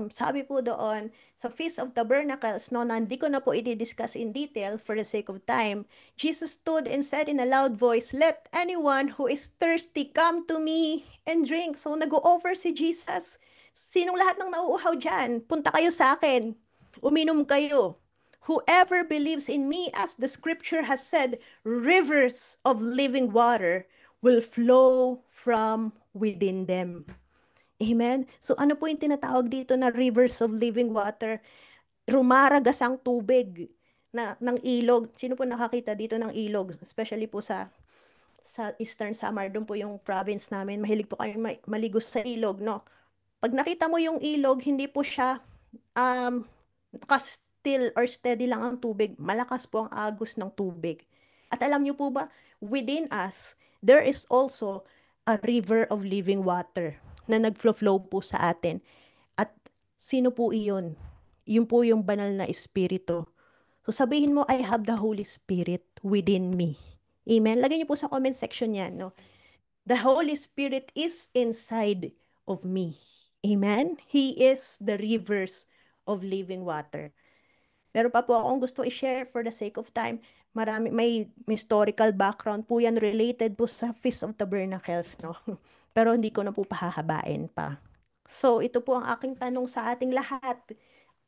sabi po doon, sa Feast of Tabernacles, no, hindi ko na po i-discuss in detail for the sake of time, Jesus stood and said in a loud voice, let anyone who is thirsty come to me and drink. So, nag-o-offer si Jesus. Sinong lahat ng nauuhaw dyan? Punta kayo sa akin. Uminom kayo. Whoever believes in me, as the scripture has said, rivers of living water will flow from within them. Amen? So ano po yung tinatawag dito na rivers of living water? Rumaragas ang tubig ng ilog. Sino po nakakita dito ng ilog? Especially po sa Eastern Samar, doon po yung province namin. Mahilig po kayo maligo sa ilog, no? Pag nakita mo yung ilog, hindi po siya still or steady lang ang tubig. Malakas po ang agos ng tubig. At alam niyo po ba, within us, there is also a river of living water na nag-flow po sa atin. At sino po iyon? Yun po yung banal na espiritu. So sabihin mo, I have the Holy Spirit within me. Amen? Lagay niyo po sa comment section yan, no? The Holy Spirit is inside of me. Amen? He is the rivers of living water. Meron pa po akong gusto i-share for the sake of time. May historical background po yan related po sa Feast of Tabernacles, no? Pero hindi ko na po pahahabain pa. So, ito po ang aking tanong sa ating lahat.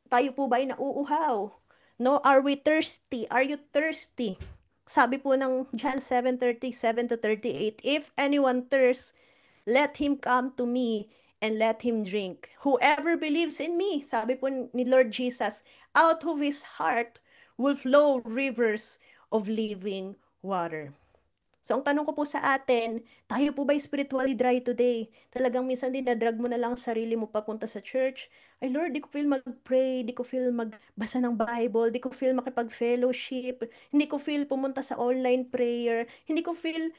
Tayo po ba ay nauuhaw? No, are we thirsty? Are you thirsty? Sabi po ng John 7:37-38, if anyone thirsts, let him come to me and let him drink. Whoever believes in me, sabi po ni Lord Jesus, out of his heart will flow rivers of living water. So, ang tanong ko po sa atin, tayo po ba spiritually dry today? Talagang minsan dinadrag mo na lang ang sarili mo papunta sa church. Ay Lord, di ko feel mag-pray, di ko feel magbasa ng Bible, di ko feel makipag-fellowship, hindi ko feel pumunta sa online prayer, hindi ko feel,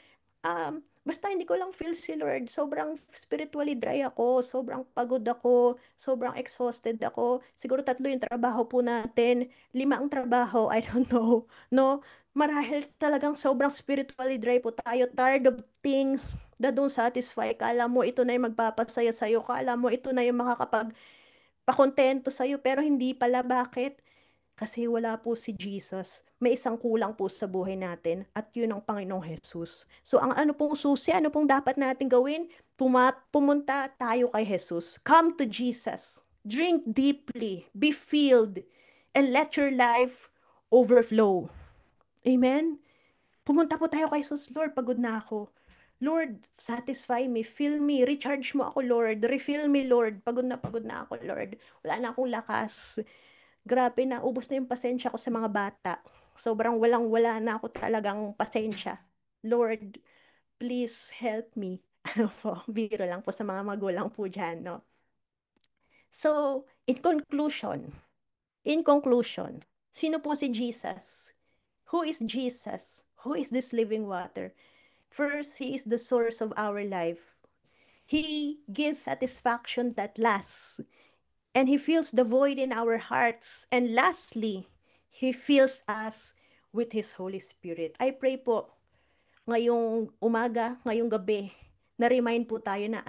basta hindi ko lang feel si Lord. Sobrang spiritually dry ako, sobrang pagod ako, sobrang exhausted ako. Siguro 3 yung trabaho po natin, 5 ang trabaho, I don't know, no? Marahil talagang sobrang spiritually dry po tayo, tired of things that don't satisfy. Kala mo ito na yung magpapasaya sa'yo, kala mo ito na yung makakapagpakontento sa'yo, pero hindi pala. Bakit? Kasi wala po si Jesus. May isang kulang po sa buhay natin at yun ang Panginoong Jesus. So ang ano pong susi, ano pong dapat natin gawin? Pumunta tayo kay Jesus. Come to Jesus. Drink deeply. Be filled. And let your life overflow. Amen? Pumunta po tayo kay Jesus. Lord, pagod na ako. Lord, satisfy me, fill me, recharge mo ako, Lord. Refill me, Lord. Pagod na ako, Lord. Wala na akong lakas. Grabe na, ubos na yung pasensya ko sa mga bata. Sobrang walang-wala na ako talagang pasensya. Lord, please help me. Ano po, biro lang po sa mga magulang po dyan, no? So, in conclusion, sino po si Jesus? Who is Jesus? Who is this living water? First, He is the source of our life. He gives satisfaction that lasts. And He fills the void in our hearts. And lastly, He fills us with His Holy Spirit. I pray po, ngayong umaga, ngayong gabi, na-remind po tayo na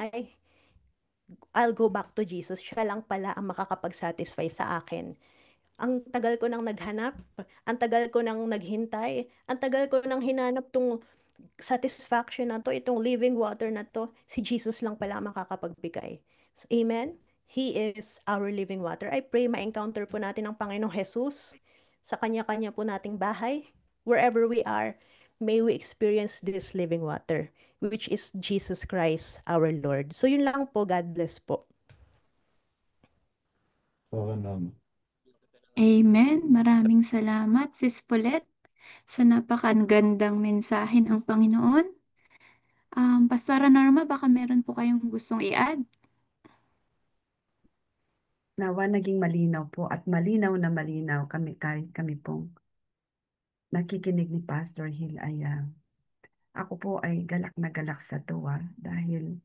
I'll go back to Jesus. Siya lang pala ang makakapag-satisfy sa akin. Ang tagal ko nang naghanap, ang tagal ko nang naghintay, ang tagal ko nang hinanap tong satisfaction na to, itong living water na to, si Jesus lang pala makakapagbigay. So, amen? He is our living water. I pray ma-encounter po natin ang Panginoong Jesus sa kanya-kanya po nating bahay. Wherever we are, may we experience this living water, which is Jesus Christ, our Lord. So yun lang po. God bless po. Amen. Maraming salamat, Sis Paulette, sa napakagandang mensahe ng Panginoon. Pastora Norma, baka meron po kayong gustong i-add? Nawa naging malinaw po at malinaw na malinaw kami kahit kami pong nakikinig ni Pastor Hill ay ako po ay galak na galak sa tuwa dahil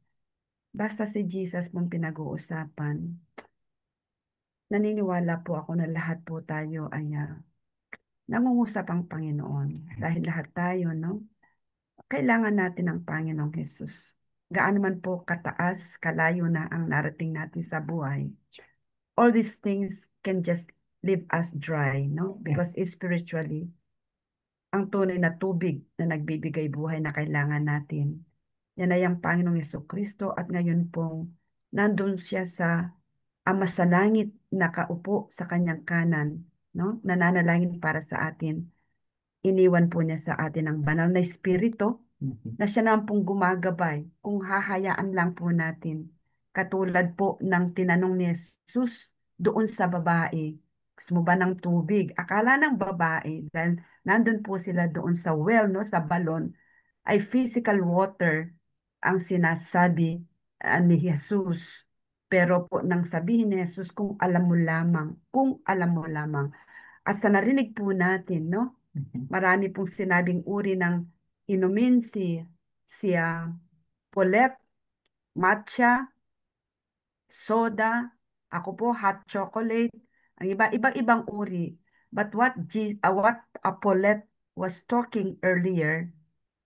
basta si Jesus pong pinag-uusapan, naniniwala po ako na lahat po tayo ay nangungusap ang Panginoon dahil lahat tayo, no? Kailangan natin ang Panginoong Jesus. Gaano man po kataas, kalayo na ang narating natin sa buhay, all these things can just leave us dry, no? Because spiritually, ang tunay na tubig na nagbibigay buhay na kailangan natin, yan ay ang Panginoong Jesucristo at ngayon pong nandun siya sa Ama sa langit, nakaupo sa kanyang kanan, no? Nananalangin para sa atin. Iniwan po niya sa atin ang banal na espiritu Mhm. na siya naman pong gumagabay kung hahayaan lang po natin. Katulad po ng tinanong ni Jesus doon sa babae, gusto mo ba ng tubig? Akala ng babae, dahil nandun po sila doon sa well, no, sa balon, ay physical water ang sinasabi ni Jesus. Pero po nang sabihin ni Jesus, kung alam mo lamang. At sa narinig po natin, no, Mhm. marami pong sinabing uri ng inumin si Polet, matcha, soda, ako po hot chocolate, ang iba-ibang uri. But what Paulette was talking earlier,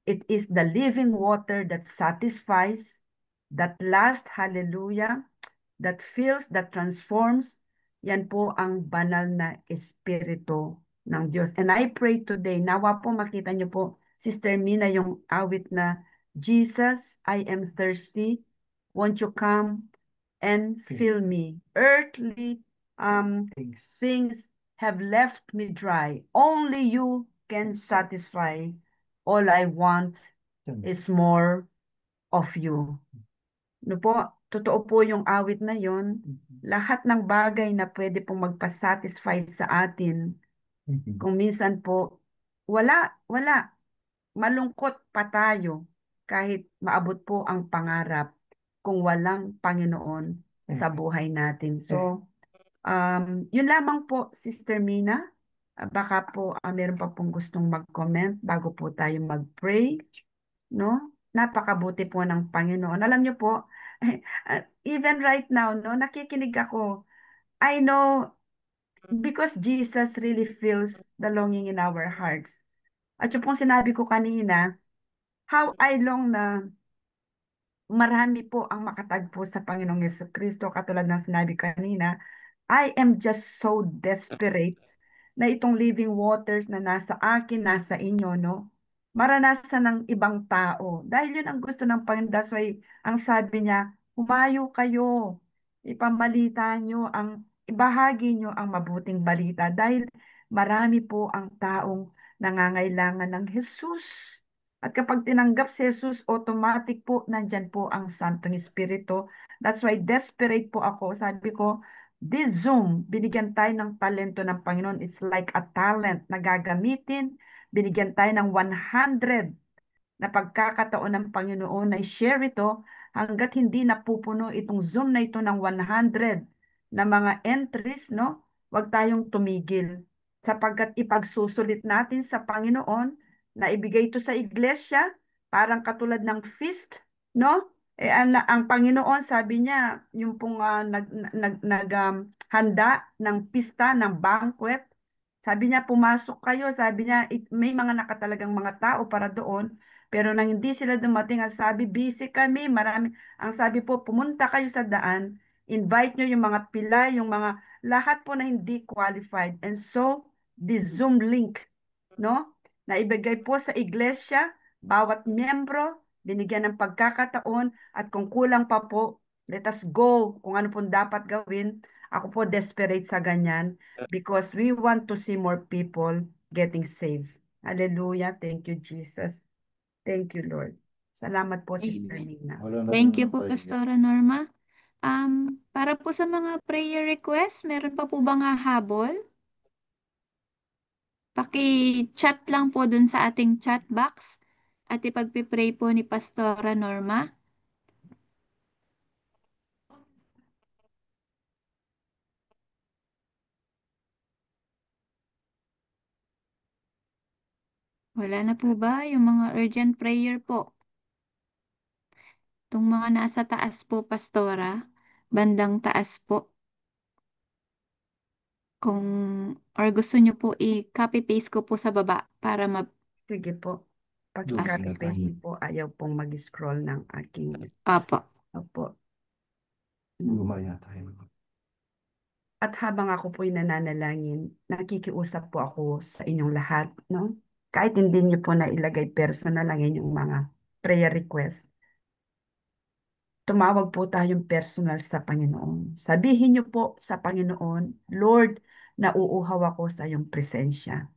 it is the living water that satisfies, that lasts, hallelujah, that fills, that transforms. Yan po ang banal na espiritu ng Diyos. And I pray today, nawa po makita niyo po, Sister Mina, yung awit na, Jesus, I am thirsty. Won't you come and fill me? Earthly things have left me dry. Only you can satisfy. All I want is more of you. No po, totoo po yung awit na yon. Lahat ng bagay na pwede pong magpasatisfy sa atin, Mhm. kung minsan po, wala. Malungkot pa tayo kahit maabot po ang pangarap kung walang Panginoon sa buhay natin. So, yun lamang po, Sister Mina. Baka po meron pa pong gustong mag-comment bago po tayo mag-pray, no? Napakabuti po ng Panginoon. Alam niyo po, even right now, no, nakikinig ako. I know because Jesus really feels the longing in our hearts. At yung pong sinabi ko kanina, how I long na marami po ang makatagpo sa Panginoong Kristo katulad ng sinabi kanina. I am just so desperate na itong living waters na nasa akin, nasa inyo, no? Maranasan ng ibang tao. Dahil yun ang gusto ng Panginoon. That's why, ang sabi niya, humayo kayo, ipamalita nyo, ibahagi nyo ang mabuting balita. Dahil marami po ang taong nangangailangan ng Jesus. At kapag tinanggap si Jesus, automatic po, nandyan po ang Santong Espiritu. That's why desperate po ako. Sabi ko, this Zoom, binigyan tayo ng talento ng Panginoon. It's like a talent na gagamitin. Binigyan tayo ng 100 na pagkakataon ng Panginoon na i-share ito hanggat hindi napupuno itong Zoom na ito ng 100 na mga entries, no? Huwag tayong tumigil sapagkat ipagsusulit natin sa Panginoon na ibigay ito sa iglesia, parang katulad ng feast, no? Ang Panginoon, sabi niya, yung pong handa ng pista, ng banquet, sabi niya, pumasok kayo, sabi niya, may mga nakatalagang mga tao para doon, pero nang hindi sila dumating, ang sabi, busy kami, marami, ang sabi po, pumunta kayo sa daan, invite nyo yung mga pila, yung mga, lahat po na hindi qualified. And so, the Zoom link, no? Na ibigay po sa iglesia, bawat miyembro, binigyan ng pagkakataon, at kung kulang pa po, let us go kung ano pong dapat gawin. Ako po desperate sa ganyan because we want to see more people getting saved. Hallelujah. Thank you, Jesus. Thank you, Lord. Salamat po, Sister Amen. Nina. Wala na Thank you naman po, tayo. Pastora Norma. Para po sa mga prayer request, meron pa po bang hahabol? Paki-chat lang po dun sa ating chat box at ipagpipray po ni Pastora Norma. Wala na po ba yung mga urgent prayer po? Itong mga nasa taas po, Pastora, bandang taas po. Kung or gusto nyo po i-copy paste ko po sa baba para Sige po. Doon Pag-copy na paste tayo. niyo po, ayaw pong mag-scroll ng aking. Apo. Opo. Gumaya tayo. At habang ako po'y nananalangin, nakikiusap po ako sa inyong lahat, no? Kahit hindi niyo po na ilagay personal lang inyong mga prayer request, tumawag po tayong personal sa Panginoon. Sabihin niyo po sa Panginoon, Lord, nauuhaw ako sa iyong presensya.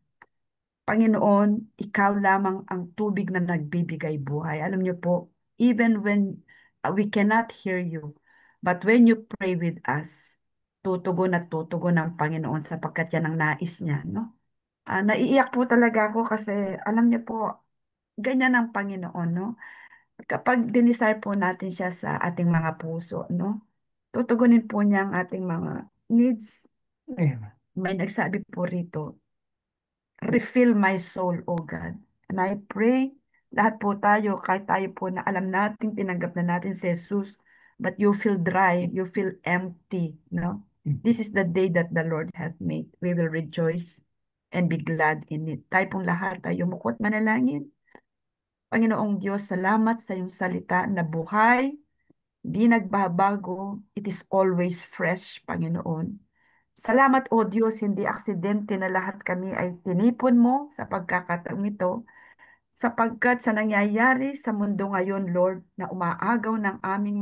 Panginoon, ikaw lamang ang tubig na nagbibigay buhay. Alam niyo po, even when we cannot hear you, but when you pray with us, tutugon at tutugon ang Panginoon sapagkat yan ang nais niya, no? Naiiyak po talaga ako kasi alam niyo po, ganyan ang Panginoon, no? Kapag dinisire po natin siya sa ating mga puso, no? Tutugunin po niya ang ating mga needs. May nagsabi po rito, refill my soul, O God. And I pray, lahat po tayo, kahit tayo po na alam natin, tinanggap na natin si Jesus, but you feel dry, you feel empty, no? This is the day that the Lord hath made. We will rejoice and be glad in it. Tayo pong lahat, tayo mukot manalangin. Panginoong Diyos, salamat sa iyong salita na buhay, di nagbabago, it is always fresh, Panginoon. Salamat, O Diyos, hindi aksidente na lahat kami ay tinipon mo sa pagkakataong ito, sapagkat sa nangyayari sa mundo ngayon, Lord, na umaagaw ng aming